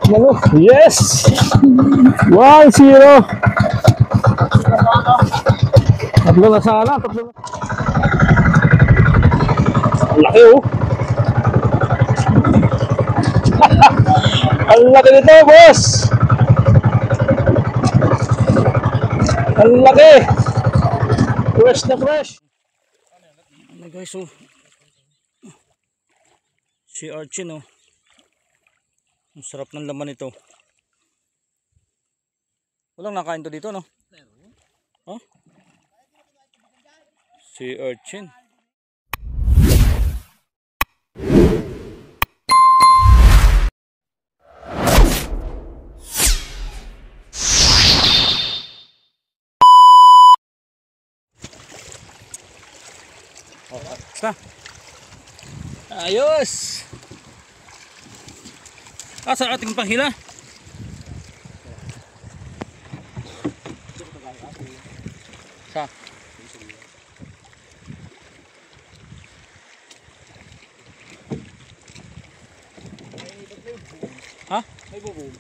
Yes! 1-0. Tatlo na sana. Ang laki oh. Ang laki nito, boss. Ang laki. Fresh na fresh. Ano guys oh. Si Archin oh. Ang sarap ng laman ito. Walang nakain to dito no? Huh? Si Archin. Basta. Ayos. Sa ating panghila. Sa. Ha? May bubog.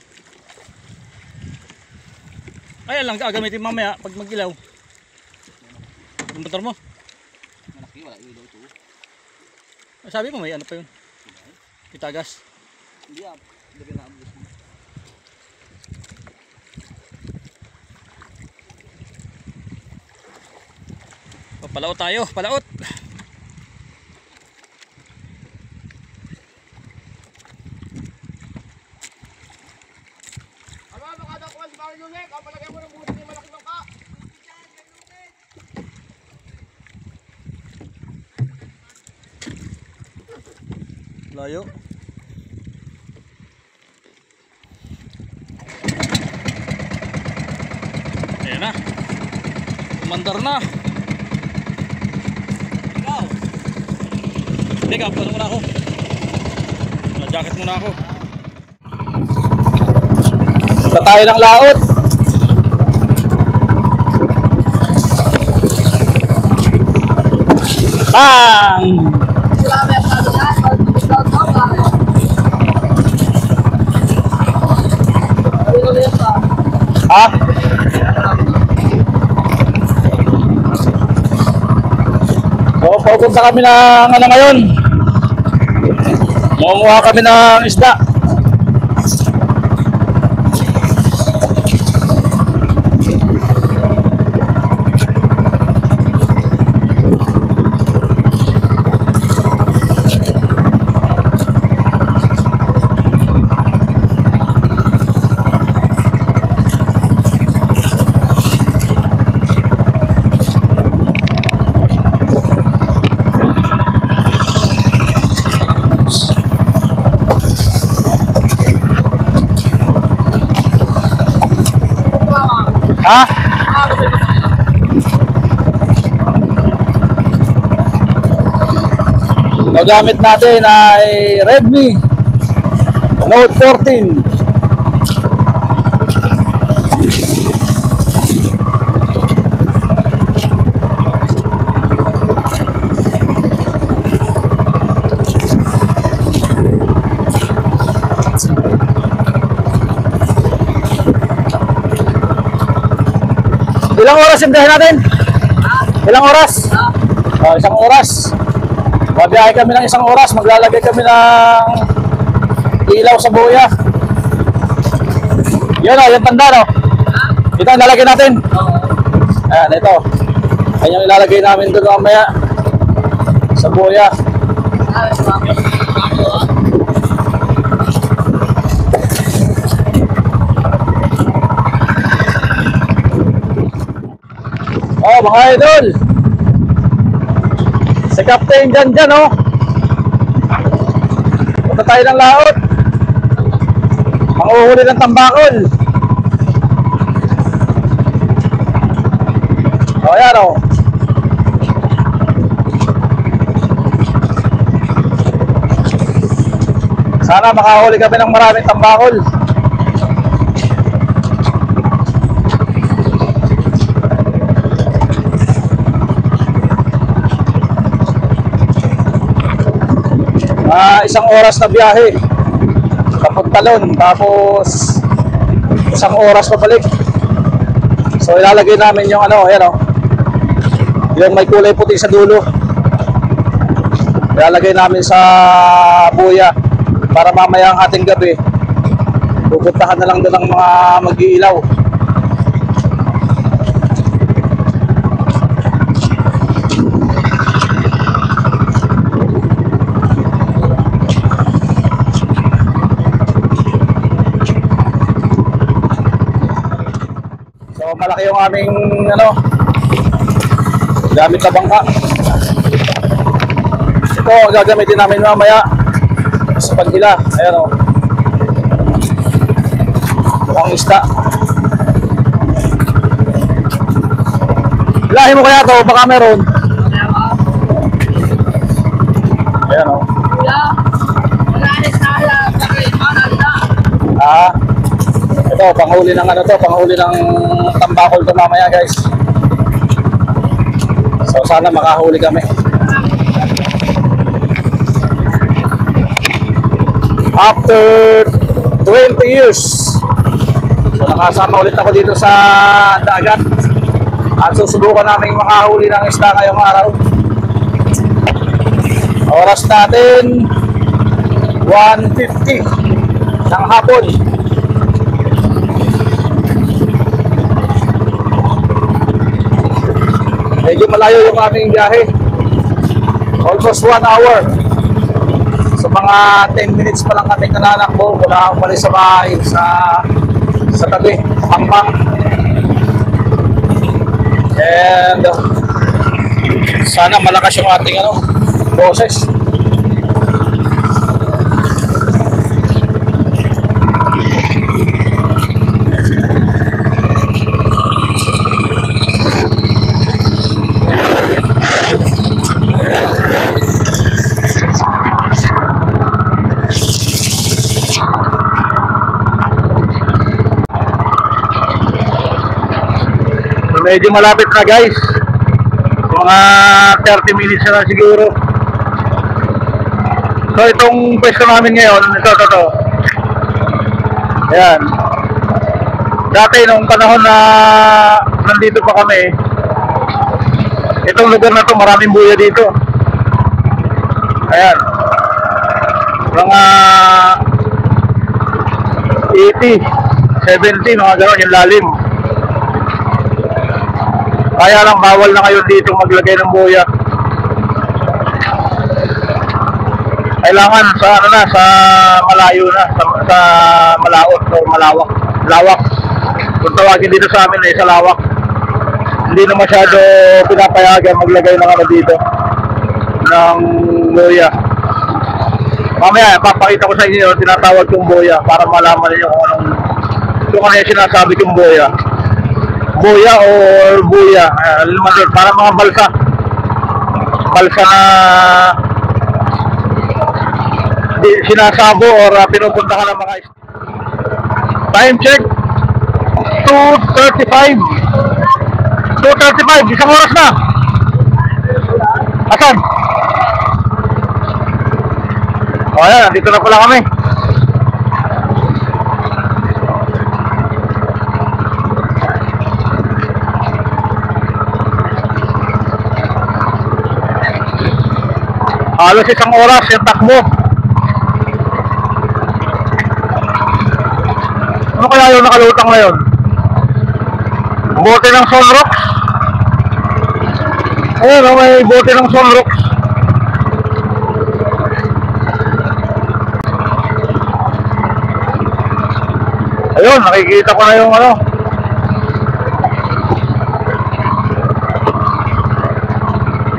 Ay lang gagamitin mamaya pag mag-ilaw. Yung motor mo. Malaki, wala ilaw ito. Sabi mo may ano pa yun? Itagas. Hindi ah, hindi na abos mo. Palaot tayo, palaot. Ano, nakadakuha si Mario Lunek, kapalagay mo ng buhay ng malaki bangka. Layo. Ayan na. Umandar na. Ikaw. Teka, pano muna ako. Na-jacket muna ako. Sa tayo ng laot. Bang! Ha? So, pupunta kami ng ano ngayon. Mangunguha kami ng isda. Ha? Ang gamit natin ay Redmi Note 14. Ilang oras yung biyahe natin? Ilang oras? Isang oras. Babiyahe kami ng isang oras. Maglalagay kami ng ilaw sa buya. Yun o, yung tanda no? Ito ang lalagay natin. Ayan, ito. Ayan yung ilalagay namin doon mamaya sa buya. Oh, mga idol. Si Captain dyan oh. Punta tayo ng laot. Manguhuli ng tambakol. Oh, ayan oh. Sana makahuli kami ng maraming tambakol. Isang oras na biyahe papunta talon, tapos isang oras pabalik. So ilalagay namin yung ano, ayan o, yung may kulay puti sa dulo. Ilalagay namin sa buya para mamaya ang ating gabi pupuntahan na lang doon ng mga mag-iilaw. So malaki yung aming ano, gamit na bangka. Ito ang gagamitin namin mamaya sa paghila. Ayan o, ang isda. Hilahin mo kaya to, baka meron. Ayan o. Ito, panghuli ng ano to, panghuli ng tambakol to mamaya guys. So sana makahuli kami. After 20 years, so nakasama ulit ako dito sa dagat at susubukan namin makahuli ng isda ngayong araw. Oras natin 1:50 ng hapon. Medyo malayo yung aming biyahe, almost 1 hour. So mga 10 minutes pa lang kami nananakbo mula ang sa bahay sa tabi, Pampang. And sana malakas yung ating ano, boses. Medyo malapit na guys, mga 30 minutes na siguro. So itong pwesto namin ngayon, ito. Ayan. Dati nung panahon na nandito pa kami, itong lugar na to maraming buya dito. Ayan. Mga 80, 70, mga gano'n yung lalim. Kaya lang bawal na ngayon dito maglagay ng buya. Kailangan sa ano na, sa malayo na, sa malaot o lawak. Kung tawagin dito sa amin ay sa lawak. Hindi na masyado pinapayagan maglagay ng ano dito ng buya. Mamaya papakita ko sa inyo yung tinatawag kong buya para malaman niyo kung ano yung sinasabi kong buya. Buya or buya, para mga balsa na sinasabo or pinupunta ka ng mga time check 2:35, isang oras na. Asan? O ayan, dito na pala kami. Halos isang oras yung takbo. Ano kaya yung nakalutang ngayon? Bote ng Sunrox. Ayun o, may bote ng Sunrox. Ayun, nakikita ko na yung ano,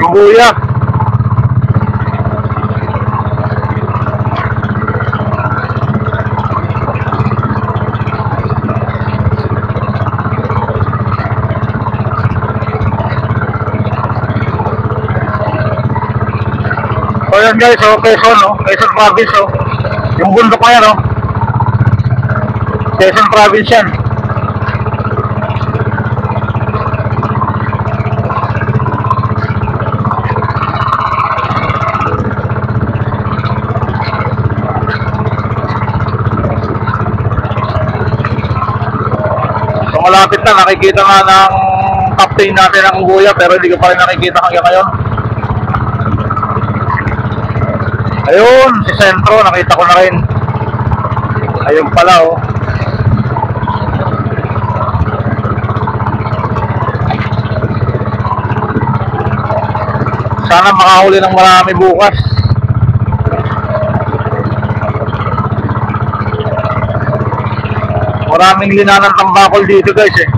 yung buya. So yan guys, Quezon, Quezon Province, yung bundok na yan, Quezon Province yan. malapit na, nakikita na ng captain natin ang buya, pero hindi ko pa rin nakikita hanggang ngayon. Ayun, si Sentro, nakita ko na rin. Ayun pala, oh. Sana makahuli ng marami bukas. Maraming linanang tambakol dito, guys, eh.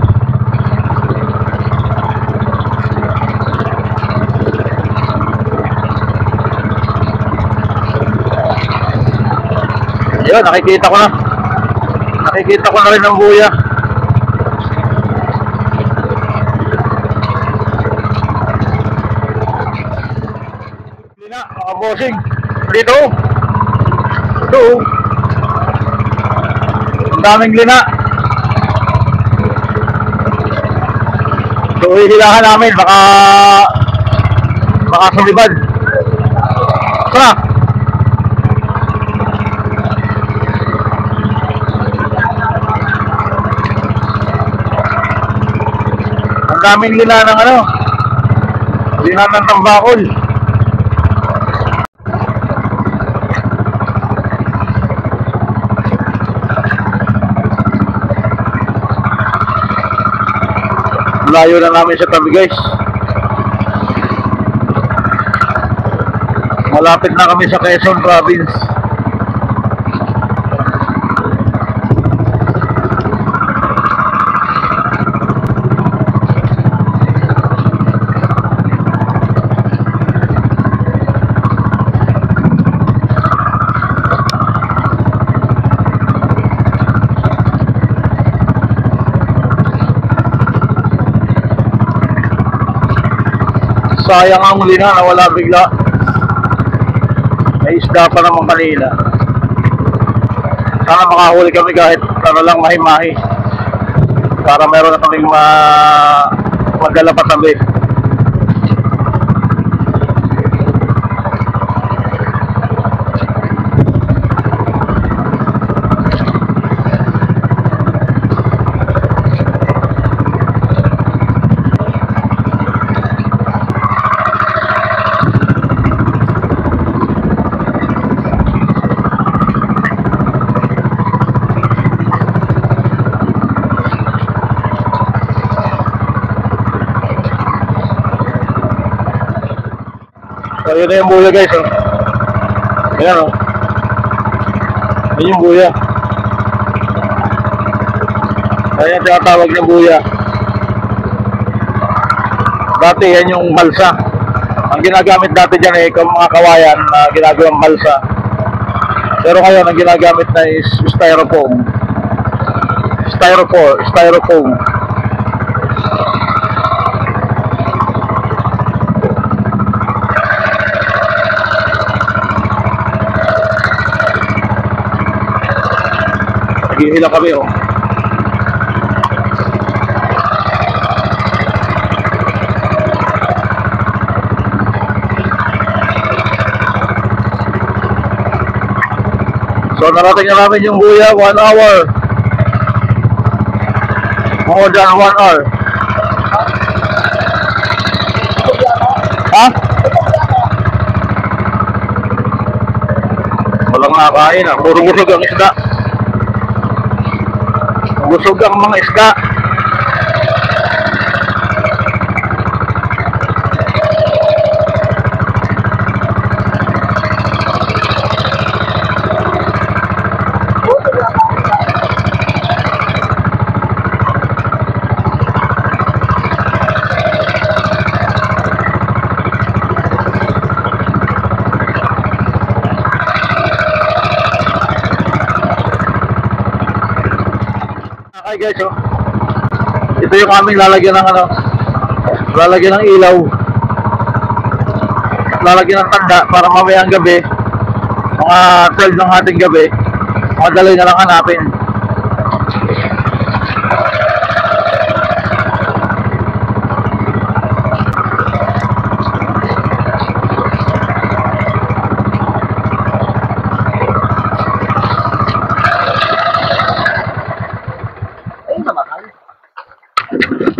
Ayun, nakikita ko na. Nakikita ko na rin ang buya. Hindi na, mga bossing. Dito. Ito. Ang daming lina. So, hihilahan namin. Baka sumibad. Tara. Ang daming lina ng ano. Lina ng tambakol. Layo na namin sa tabi, guys. Malapit na kami sa Quezon Province. Sayang ang huli na, nawala bigla. May isda pa naman kanina. Sana makahuli kami kahit para lang mahi-mahi. Para meron na kaming magdala pa tabi. So, yun na yung buya, guys, oh. Ayan, oh. Yun yung buya. Ayan yung tinatawag ng buya. Dati yan yung balsa. Ang ginagamit dati dyan ay mga kawayan na ginagawang balsa. Pero ngayon ang ginagamit na is styrofoam. Styrofoam. Naghihila kami, oh. So narating na namin yung buya, 1 hour. More than 1 hour. Ha? Walang nakain, ah. Puro busog ang isda. Busog ang mga isda. Hi guys, oh. Ito yung aming lalagyan ng ano, lalagyan ng ilaw, lalagyan ng tanda para mamayang gabi, mga 12 ng ating gabi, madali na lang hanapin.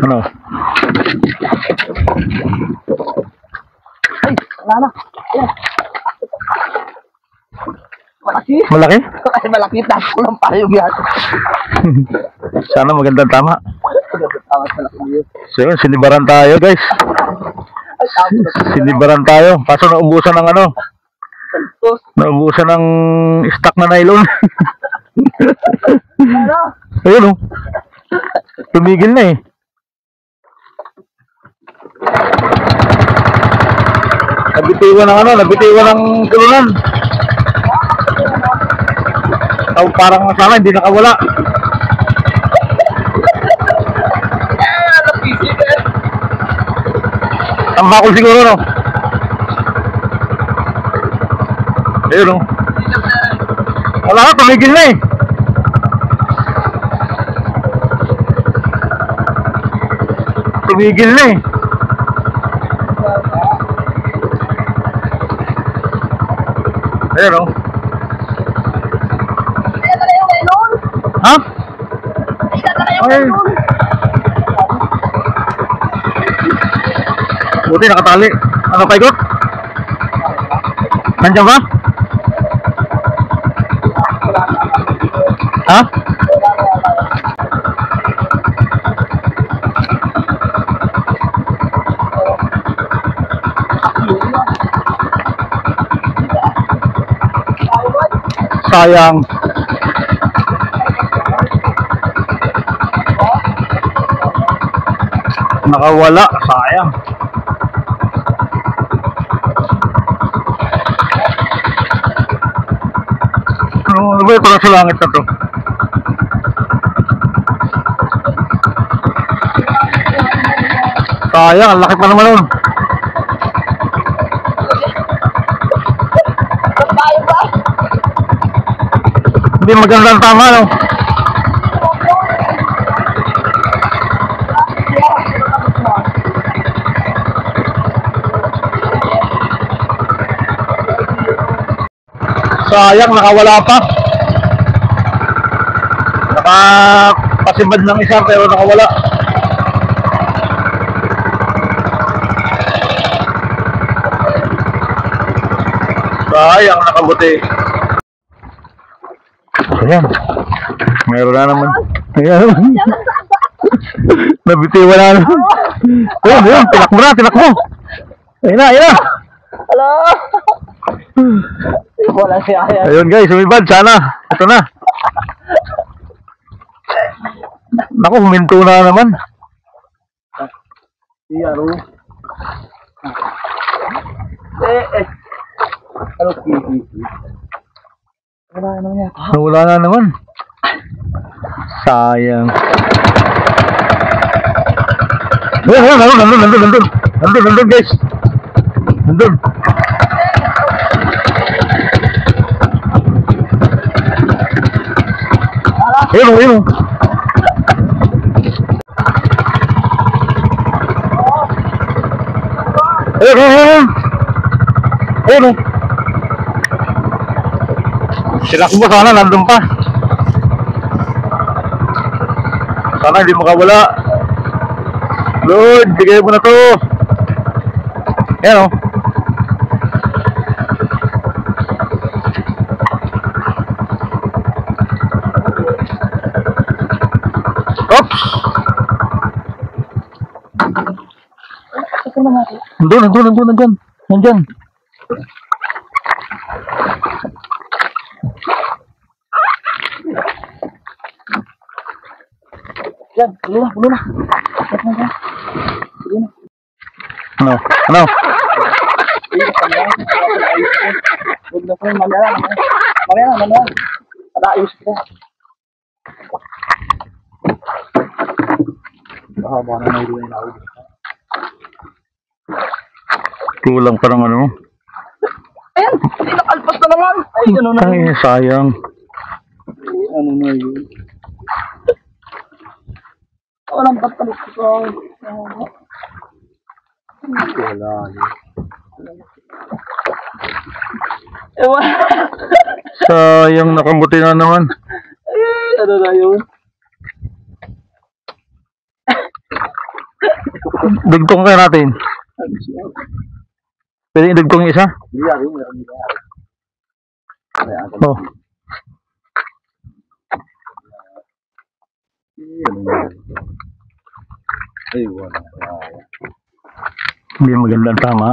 Ano? Ay, wala na. Ayan. Malaki. Malaki? Ay, malaki. Tapos lang payong yan. Sana magandang tama. Tawag malaki yun. So yun, sinibaran tayo guys. Ay, tapos. Sinibaran tayo. Kaso naubusan ng ano? Santos. Naubusan ng stock na nylon. Ano? Ayun oh. Tumigil na eh. Nabitiwan ng ano, nabitiwan ng tulunan. Oh, parang sana hindi nakawala. Ano, pisip eh. Ang bakol siguro no. Ayun oh. Wala ka, tumigil na eh. Tumigil na eh. Ayun oh. Ayan na yung melon. Ha? Ayan na yung Ay. melon. Buti nakatali. Ano pa ikot? Nandiyan ba? Ha? Sayang. Nakawala, sayang. Ano ba ito sa langit na to? Sayang, ang laki pa naman nun. Tayo ba? Hindi maganda ang tama, no? Sayang, nakawala pa. Nakapasibad ng isa pero nakawala. Sayang, nakabuti. Ayan. Meron na naman. Ayan. Nabitiwan na naman. Ayan, ayan. Tinakbo na, tinakbo. Ayan na, ayan na. Hello? Wala siya. Ayun guys, sumibad. Sana. Ito na. Naku, huminto na naman. Iyaro. Eh. Ano kiki? Wala naman yan. Nawala na naman. Sayang. Ayan, ayan. Nandun guys. Nandun. Ayun, ayun. Ayun, ayun. Ayun. Sinakbo sana, nandun pa. Sana hindi makawala. Lord, bigay mo na to. Ayan o. Oops! Nandyan. Yan, pulo na. Ano? Huwag na po, mamaya na. Ayos kita. Mahaba na may rin na. Kulang parang ano. Ayan, nakalpas na naman. Ay, ano na. Ay, sayang. Ano na yun? Walang patalit ko. Wala yun. Ewan. Sayang, nakabuti na naman. Ay, ano na yun? Dugtong kaya natin. Pwede idugtong yung isa? Oh. Hindi maganda ang tama.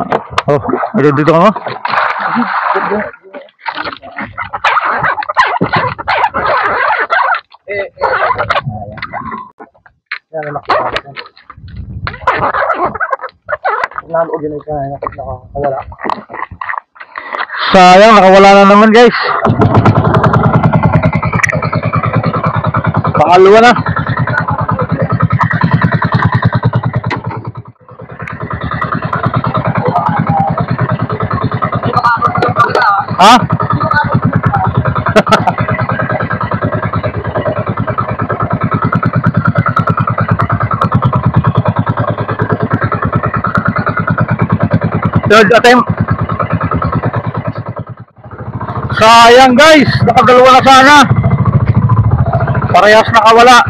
Oh, dito ka mo? Yan, anak ko. Nanood yun ka, nakawala. Sayang, nakawala na naman guys. Pangalawa na. Ha? Third attempt. Sayang guys, nakadalawa na sana. Parehas nakawala.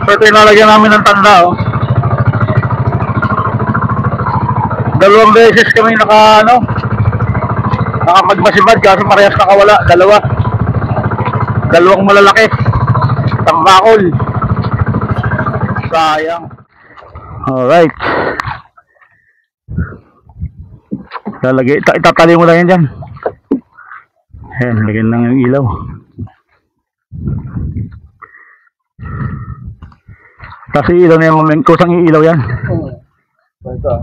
So ito inalagyan namin ng tanda oh. Dalawang beses kami nakapagmasibad kaso parehas nakawala. Dalawang malalaki. Tambakol. Sayang. Alright. Itatali mo lang yan dyan. Ayan, lagyan lang yung ilaw. Kasi ilaw na yung kusang ilaw yan. Ito.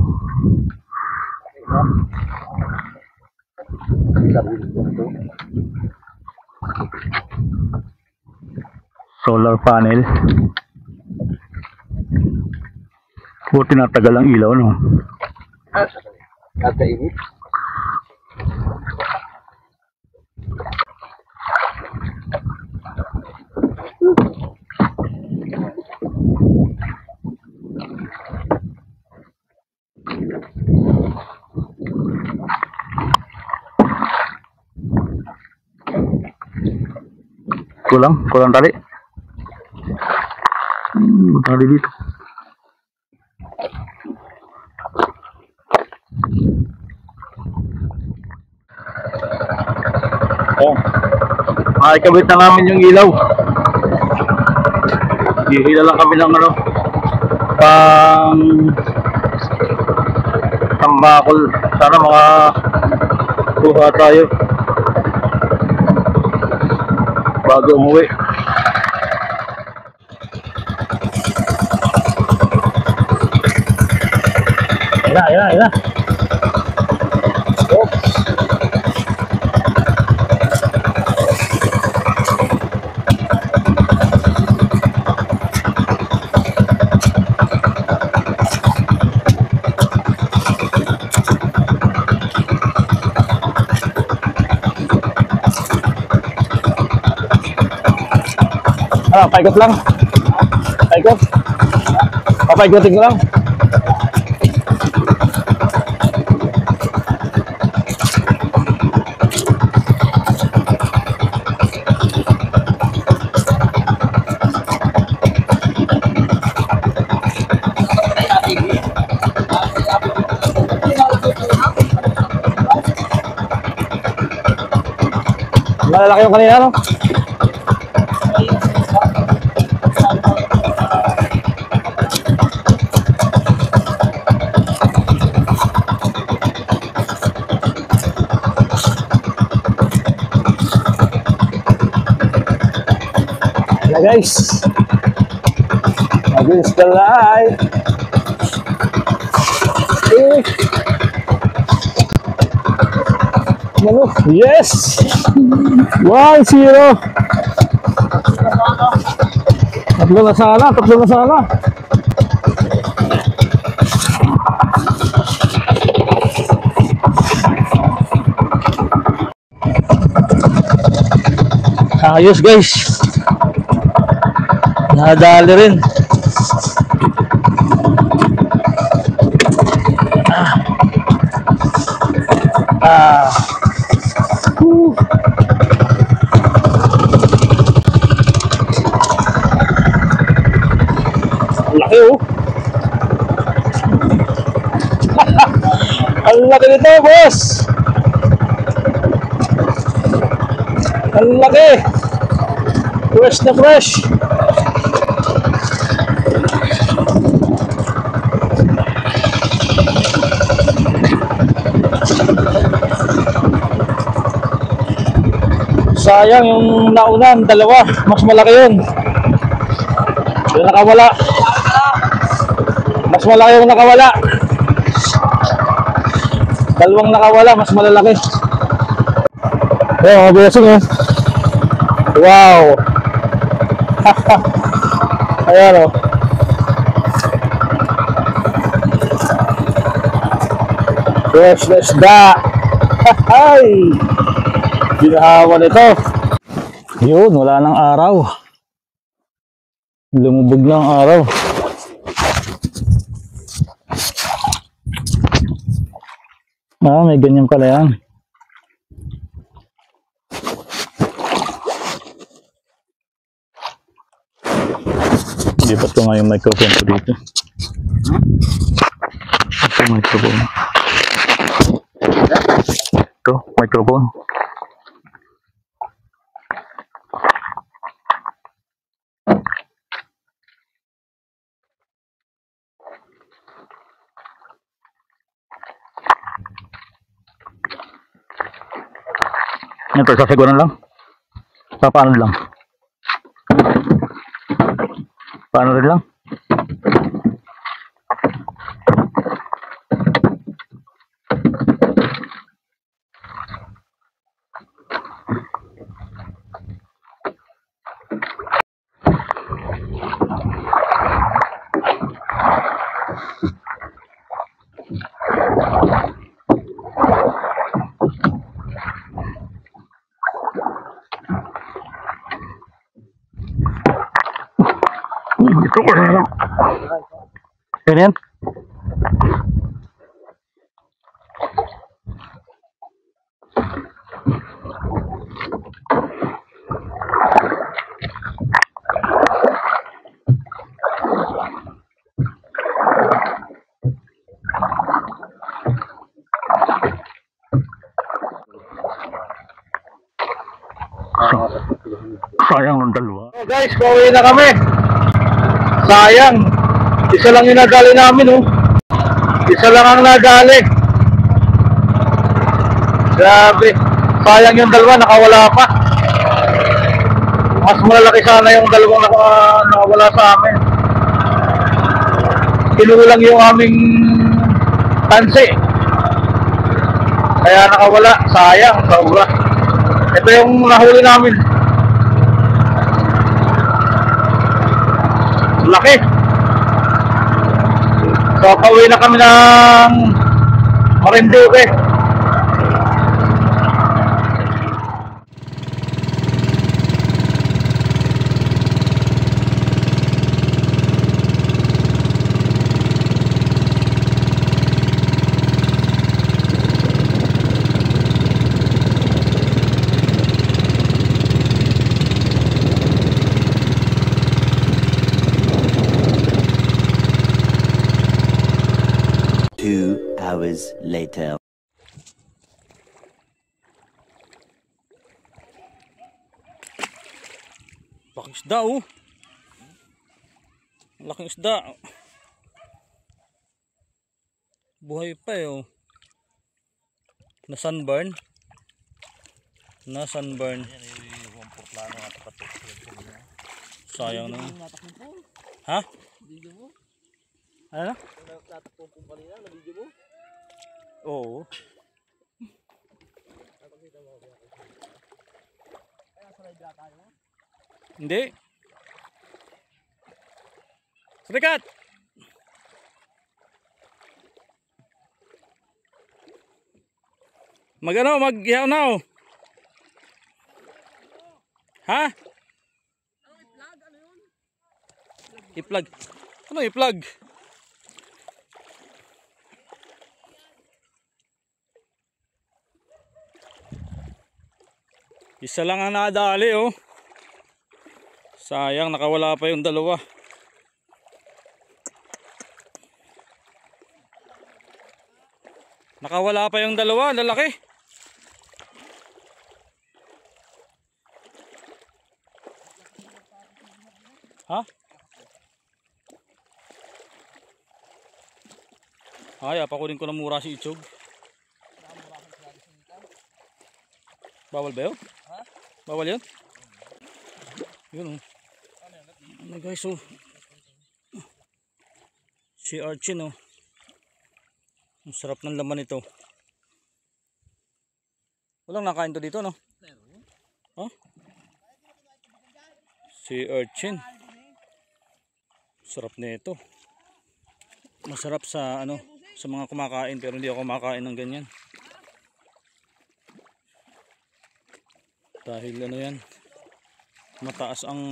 Solar panel. Buti natagal ang ilaw, no? Kakainit. Kulang tali. Tali dito. Oh, makikabit na namin yung ilaw. Hihila lang kami ng pang tambakol. Sana kuha tayo bago umuwi. Ayan. Paikot lang. Papaikotin ko lang. Malalaki yung kanina, no? Guys, against the light. Yes, 1-0. Tatlo na sana. Ayos guys. Nadali rin. laki oh. Ang laki nito, boss. Ang laki. Fresh na fresh. Sayang yung naunan, dalawa. Mas malaki yun. Yung nakawala. Mas malaki yung nakawala. Dalawang nakawala, mas malalaki. Ayan, mga blessing eh. Wow. Ayan o. Fresh na isda. Hay! Ginahawan ito. Yun, wala nang araw. Lumubog na ang araw. Ah, may ganyan pala yan. Lipat ko nga yung microphone ko dito. Ito microphone. Ito, microphone. Ito, sasaguran lang. Paano lang? Paano rin lang? Ito ko na lang. Ganyan? Sayang ng dalawa. So guys, pauwi na kami. Sayang. Isa lang yung nadali namin oh. Isa lang ang nadali. Grabe. Sayang yung dalawa, nakawala pa. Mas malalaki sana yung dalawang nakawala sa amin. Kinulang yung aming tansi. Kaya nakawala. Sayang, sobra. Ito yung nahuli namin. Laki. So pauwi na kami ng Marinduque. Hours later. Laking isda oh. Laking isda. Buhay pa eh oh. Na sunburn. Na sunburn. Sayang na. Ha? Ano na? Oo. Hindi. Surikat! Mag-ihaw na oh. Ha? I-plug. Ano i-plug? Isa lang ang nadali oh. Sayang nakawala pa yung dalawa. Nakawala pa yung dalawa, lalaki. Ha? Ay, pakunin ko na mura si Ichog. Bawal ba yun? Ha? Bawal yun? Yun oh. Ano guys oh. Si Archin oh. Ang sarap ng laman ito. Walang nakain to dito no? Huh? Si Archin. Sarap nito. Masarap sa ano, sa mga kumakain pero hindi ako kumakain ng ganyan. Dahil ano yan, mataas ang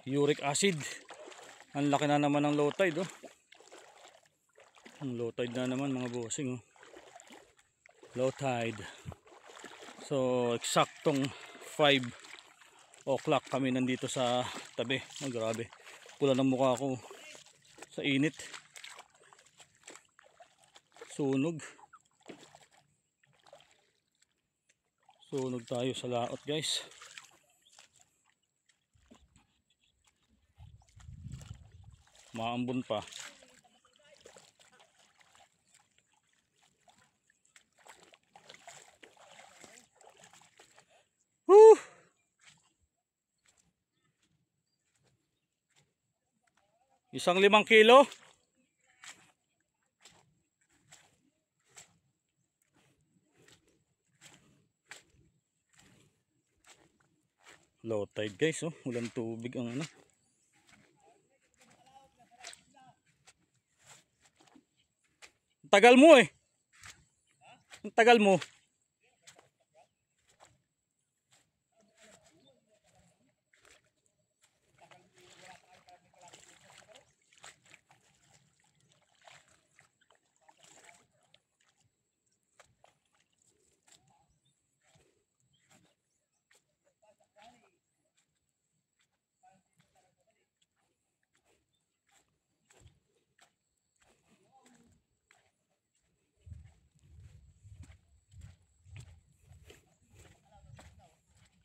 uric acid. Ang laki na naman ng low tide oh. Ang low tide na naman mga bossing oh. Low tide. So eksaktong 5 o'clock kami nandito sa tabi. Oh, grabe. Pula ng mukha ko sa init. Sunog. Sunog tayo sa laot guys. Maambon pa. Woo! Isang 5 kilo. Low tide guys oh, walang tubig ang ano. Tagal mo eh. Ang tagal mo.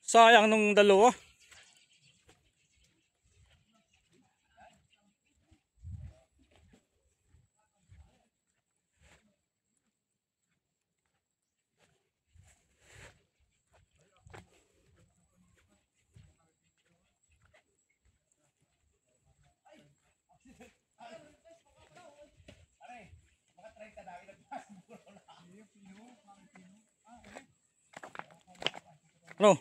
Sayang nung dalawa. Ano?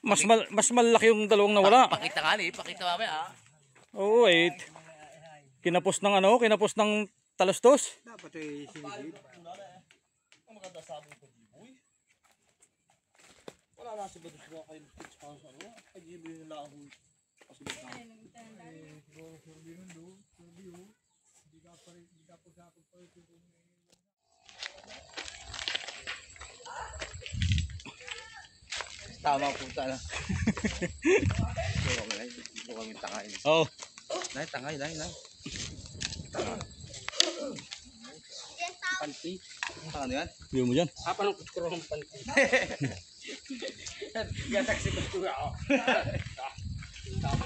Mas malaki yung dalawang nawala. Pakita nga ni, pakita mamaya. Oo, wait. Kinapos ng ano, kinapos ng talastos. Dapat ay sinigib. Ang maganda sabong ko, boy. Wala na sa bados na kayo pitch pa sa ano. Ay, gibilin nila ako. Tama po na. Ito kami tangay. Oo. Nay, tangay, nay. Panty. Ano yan? View mo dyan. Apa nung kuskuro ng panty? Yan taksi kuskuro ako.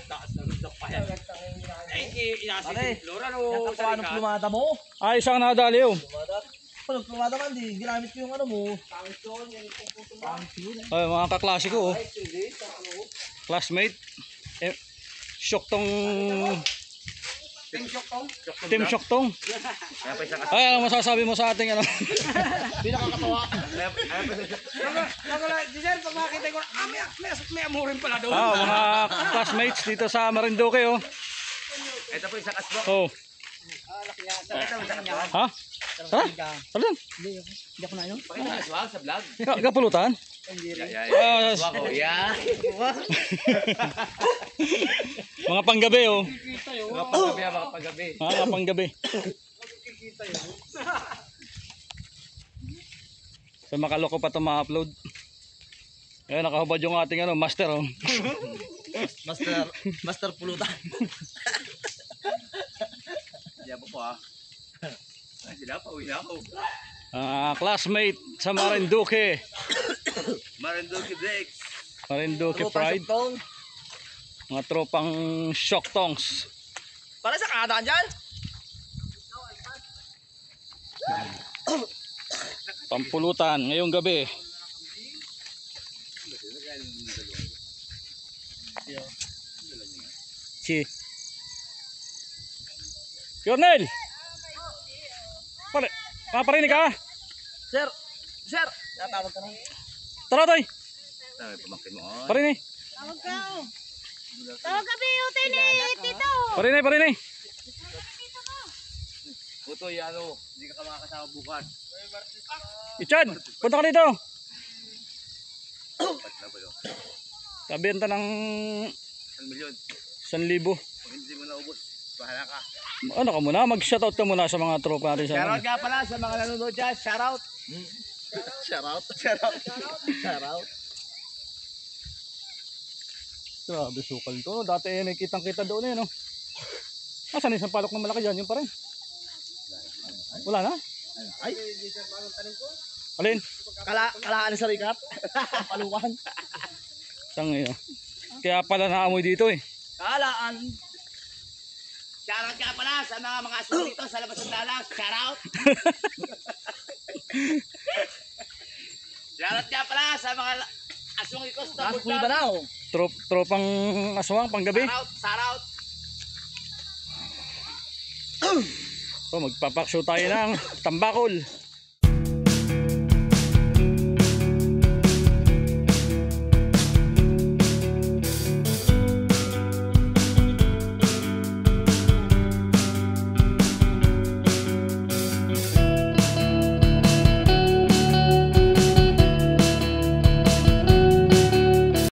Taas na rin sa payan. Ay, inasi si Flora no. Paano plumada mo? Ay, isang nadali oh. Paano plumada man di? Ginamit ko yung ano mo. Ay, mga kaklase ko oh. Classmate. Shock tong Team Shock tong. Ay, ano masasabi mo sa ating ano? Pinakakatawa. Diyan, pag makita ko, may amurin pala doon. Ah, mga classmates dito sa Marinduque oh. Ito po isang asbo. Oh. Ha? Tara. Tara lang. Hindi ako na yun. Pakita aswang sa vlog. Kapulutan. Ah, Wako, yeah. mga panggabi oh. Mga paggabi, mga paggabi. Mga panggabi. So makaloko pa ito ma-upload. Ayan, nakahubad yung ating ano, master oh. Master pulutan. Yabo po ah. Sila pa, uwi na ako. Classmate sa Marinduque. Marinduque Dex. Marinduque Pride. Mga tropang shock tongs. Para sa kadaan dyan. Pampulutan ngayong gabi. Si Colonel. Parinig ka? Sir, sir. Natawag ka na. Tara toy. Dami pamangkin mo. Parinig. Tawag ka. Tawag ka beauty ni Tito. Parinig. Utoy, ano, hindi ka makakasama bukas. Ichad, punta ka dito. Ba't na ba yun? Kabenta ng 1 milyon. 1,000. Pag hindi mo naubos, bahala ka. Ano ka muna? Mag-shoutout ka muna sa mga tropa natin sa Shoutout nga pala sa mga nanonood dyan. Shoutout. Shoutout. Shoutout. Shoutout. Grabe, sukal to. Dati may kitang-kita doon eh, no? Asan isang palok na malaki dyan? Yung pa rin. Wala na? Ay. Alin? Kalaan sa rikat. Palukan. Sang iyo. Kaya pala naamoy dito eh. Kalaan. Shoutout nga pala sa mga aso dito sa labas ng dalang. Shoutout. Shoutout nga pala sa mga asong ikos na bulda. Tropang aswang panggabi. Shoutout. So, magpapakshow tayo ng tambakol.